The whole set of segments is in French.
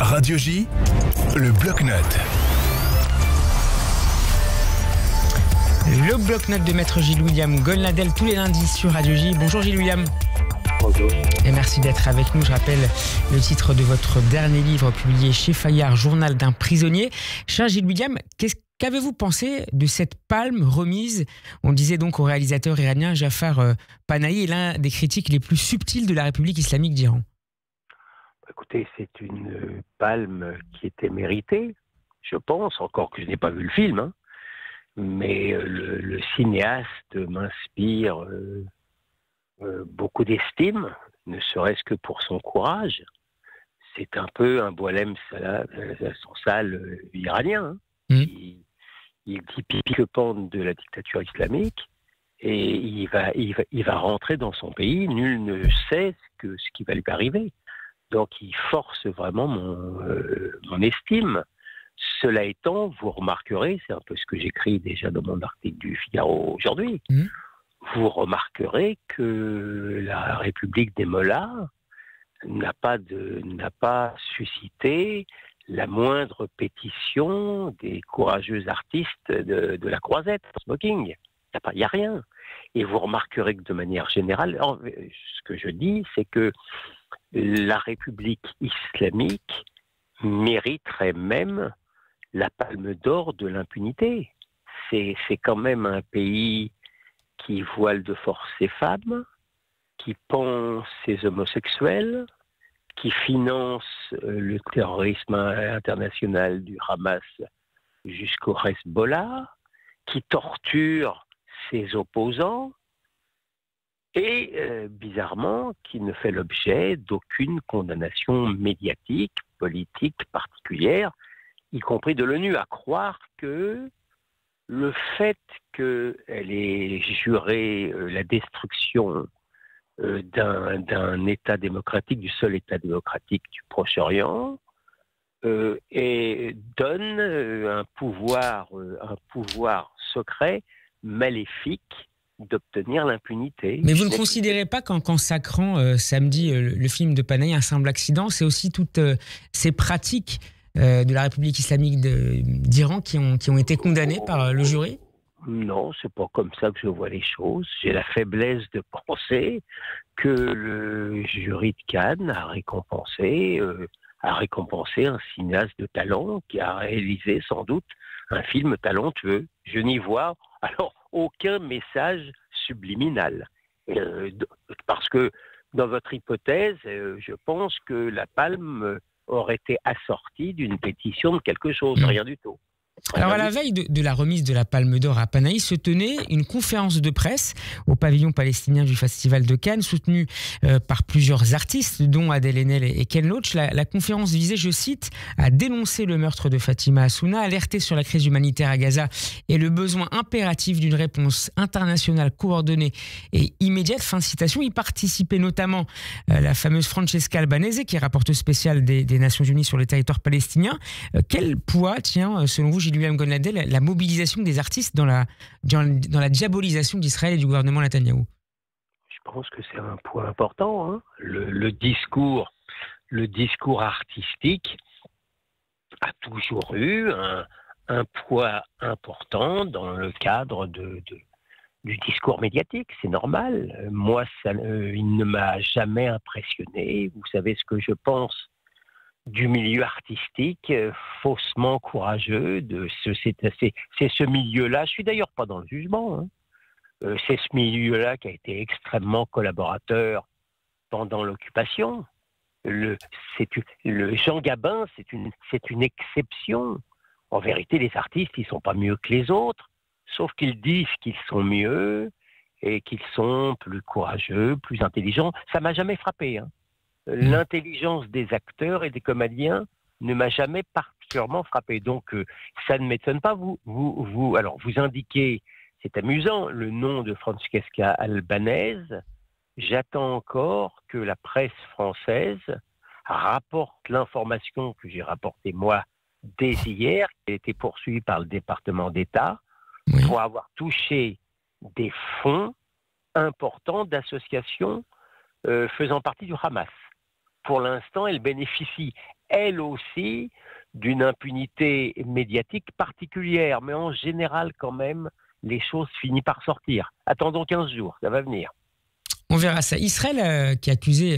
Radio J, le bloc-notes. Le bloc-notes de Maître Gilles William Golnadel tous les lundis sur Radio J. Bonjour Gilles William. Bonjour. Et merci d'être avec nous. Je rappelle le titre de votre dernier livre publié chez Fayard, Journal d'un prisonnier. Cher Gilles William, qu'avez-vous pensé de cette palme remise, on disait donc au réalisateur iranien Jafar Panahi, l'un des critiques les plus subtils de la République islamique d'Iran? Écoutez, c'est une palme qui était méritée, je pense, encore que je n'ai pas vu le film, hein. Mais le cinéaste m'inspire beaucoup d'estime, ne serait-ce que pour son courage. C'est un peu un Boualem Sansal iranien. Hein. Il est typique pente de la dictature islamique et il va rentrer dans son pays. Nul ne sait ce qui va lui arriver. Donc il force vraiment mon estime. Cela étant, vous remarquerez, c'est un peu ce que j'écris déjà dans mon article du Figaro aujourd'hui, vous remarquerez que la République des Mollahs n'a pas suscité la moindre pétition des courageux artistes de la Croisette, smoking. Il n'y a rien. Et vous remarquerez que de manière générale, ce que je dis, c'est que la République islamique mériterait même la palme d'or de l'impunité. C'est quand même un pays qui voile de force ses femmes, qui pend ses homosexuels, qui finance le terrorisme international du Hamas jusqu'au Hezbollah, qui torture ses opposants et, bizarrement, qui ne fait l'objet d'aucune condamnation médiatique, politique particulière, y compris de l'ONU, à croire que le fait qu'elle ait juré la destruction d'un État démocratique, du seul État démocratique du Proche-Orient, et donne un pouvoir secret, maléfique, d'obtenir l'impunité. Mais vous ne considérez pas qu'en consacrant samedi le film de Panahi, Un simple accident, c'est aussi toutes ces pratiques de la République islamique d'Iran qui ont été condamnées par le jury? Non, c'est pas comme ça que je vois les choses. J'ai la faiblesse de penser que le jury de Cannes a récompensé un cinéaste de talent qui a réalisé sans doute un film talentueux. Je n'y vois alors aucun message subliminal. Parce que dans votre hypothèse, je pense que la palme aurait été assortie d'une pétition de quelque chose, rien du tout. Alors à la veille de la remise de la Palme d'Or à Panahi se tenait une conférence de presse au pavillon palestinien du Festival de Cannes, soutenue par plusieurs artistes, dont Adèle Haenel et Ken Loach. La conférence visait, je cite, à dénoncer le meurtre de Fatima Assouna, alerter sur la crise humanitaire à Gaza et le besoin impératif d'une réponse internationale coordonnée et immédiate. Fin de citation. Y participait notamment la fameuse Francesca Albanese, qui est rapporteuse spéciale des Nations Unies sur les territoires palestiniens. Quel poids tient, selon vous, Gilles William Golnadel, la mobilisation des artistes dans la diabolisation d'Israël et du gouvernement Netanyahou? Je pense que c'est un point important. Hein. Le discours artistique a toujours eu un poids important dans le cadre du discours médiatique. C'est normal. Moi, il ne m'a jamais impressionné. Vous savez ce que je pense du milieu artistique, faussement courageux. C'est ce milieu-là, je suis d'ailleurs pas dans le jugement, hein. C'est ce milieu-là qui a été extrêmement collaborateur pendant l'occupation. Le Jean Gabin, c'est une exception. En vérité, les artistes, ils sont pas mieux que les autres, sauf qu'ils disent qu'ils sont mieux et qu'ils sont plus courageux, plus intelligents. Ça m'a jamais frappé, hein. L'intelligence des acteurs et des comédiens ne m'a jamais particulièrement frappé. Donc, ça ne m'étonne pas. Alors, vous indiquez, c'est amusant, le nom de Francesca Albanese. J'attends encore que la presse française rapporte l'information que j'ai rapportée, moi, dès hier, qui a été poursuivie par le département d'État pour avoir touché des fonds importants d'associations faisant partie du Hamas. Pour l'instant, elle bénéficie elle aussi, d'une impunité médiatique particulière. Mais en général, quand même, les choses finissent par sortir. Attendons 15 jours, ça va venir. On verra ça. Israël, qui est accusé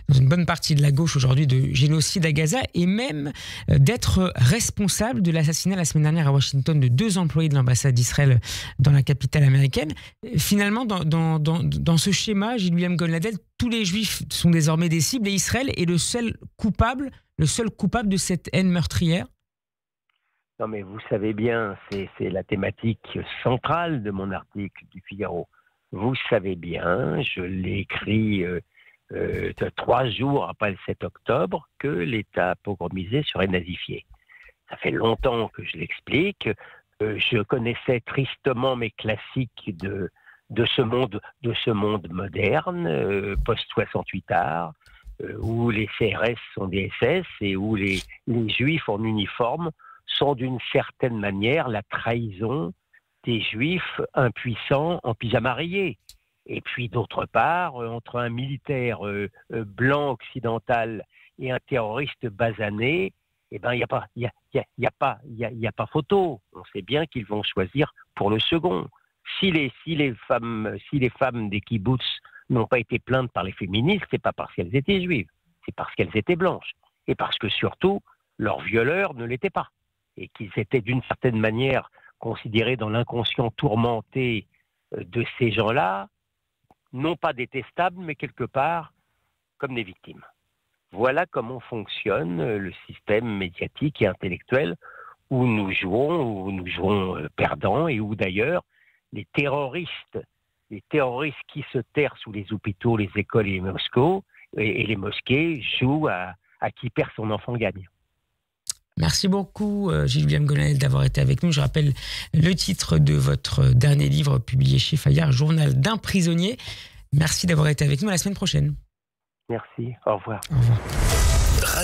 dans une bonne partie de la gauche aujourd'hui de génocide à Gaza et même d'être responsable de l'assassinat la semaine dernière à Washington de 2 employés de l'ambassade d'Israël dans la capitale américaine. Finalement, dans ce schéma, Gilles-William Gonladel, tous les Juifs sont désormais des cibles et Israël est le seul coupable de cette haine meurtrière. Non mais vous savez bien, c'est la thématique centrale de mon article du Figaro. Vous savez bien, je l'ai écrit 3 jours après le 7 octobre, que l'État pogromisé serait nazifié. Ça fait longtemps que je l'explique. Je connaissais tristement mes classiques de ce monde moderne, post-68 art, où les CRS sont des SS et où les Juifs en uniforme sont d'une certaine manière la trahison des Juifs impuissants en pyjama rayé. Et puis d'autre part, entre un militaire blanc occidental et un terroriste basané, eh ben il y a pas photo. On sait bien qu'ils vont choisir pour le second. Si les femmes des kibboutz n'ont pas été plaintes par les féministes, c'est pas parce qu'elles étaient juives, c'est parce qu'elles étaient blanches et parce que surtout leurs violeurs ne l'étaient pas et qu'ils étaient d'une certaine manière considérés dans l'inconscient tourmenté de ces gens-là, non pas détestables, mais quelque part comme des victimes. Voilà comment fonctionne le système médiatique et intellectuel où nous jouons perdants et où d'ailleurs les terroristes qui se terrent sous les hôpitaux, les écoles et les mosquées jouent à qui perd son enfant gagne. Merci beaucoup, Gilles-William Gonladel, d'avoir été avec nous. Je rappelle le titre de votre dernier livre publié chez Fayard, Journal d'un prisonnier. Merci d'avoir été avec nous. À la semaine prochaine. Merci. Au revoir. Au revoir.